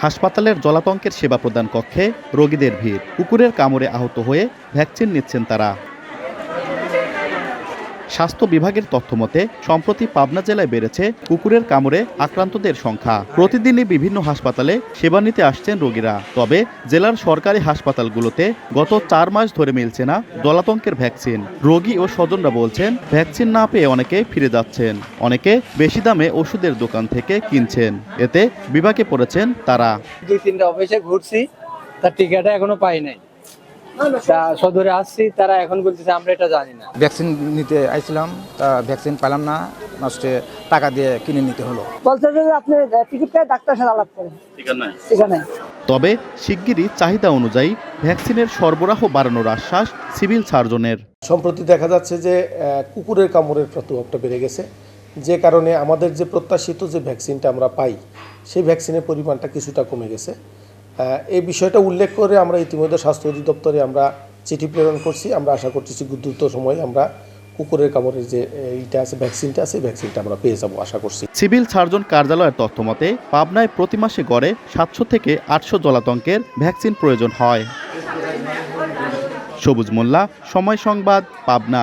হাসপাতালের জলাতঙ্কের সেবা প্রদান কক্ষে রোগীদের ভিড়। কুকুরের কামড়ে আহত হয়ে ভ্যাকসিন নিচ্ছেন তারা। স্বাস্থ্য বিভাগের তথ্যমতে সম্প্রতি পাবনা জেলায় বেড়েছে কুকুরের কামড়ে আক্রান্তদের সংখ্যা। প্রতিদিনই বিভিন্ন হাসপাতালে সেবা নিতে আসছেন রোগীরা। তবে জেলার সরকারি হাসপাতালগুলোতে গত 4 মাস ধরে মিলছে না জলাতঙ্কের ভ্যাকসিন। রোগী ও স্বজনরা বলছেন, ভ্যাকসিন না পেয়ে অনেকে ফিরে যাচ্ছেন, অনেকে বেশি দামে ওষুধের দোকান থেকে কিনছেন। এতে বিপাকে পড়েছেন তারা। 2-3টা অফিসে ঘুরছি, তার টিকাটা এখনো পাই নাই। সদরে আসছি, তারা এখন বলতেছে আমরা এটা জানি না। ভ্যাকসিন নিতে আইছিলাম, তা ভ্যাকসিন পেলাম না, লাস্টে টাকা দিয়ে কিনে নিতে হলো। বলতে যে আপনি টিকিটটা ডাক্তার সাথে আলাপ করেন, ঠিক আছে। তবে শিগগিরই চাহিদা অনুযায়ী ভ্যাকসিনের সরবরাহ বাড়ানোর আশ্বাস সিভিল সার্জনের। সম্প্রতি দেখা যাচ্ছে যে কুকুরের কামড়ের প্রকোপটা বেড়ে গেছে, যে কারণে আমাদের যে প্রত্যাশিত যে ভ্যাকসিনটা আমরা পাই সেই ভ্যাকসিনের পরিমাণটা কিছুটা কমে গেছে। এই বিষয়টা উল্লেখ করে আমরা ইতিমধ্যে স্বাস্থ্য অধিদপ্তরে আমরা চিঠি প্রেরণ করছি। আমরা আশা করছি দ্রুত সময়ে আমরা কুকুরের কামড়ের যে এইটা আছে ভ্যাকসিনটা আছে, ভ্যাকসিনটা আমরা পেয়ে যাবো আশা করছি। সিভিল সার্জন কার্যালয়ের তথ্যমতে পাবনায় প্রতি মাসে গড়ে 700 থেকে 800 জলাতঙ্কের ভ্যাকসিন প্রয়োজন হয়। সবুজ মোল্লা, সময় সংবাদ, পাবনা।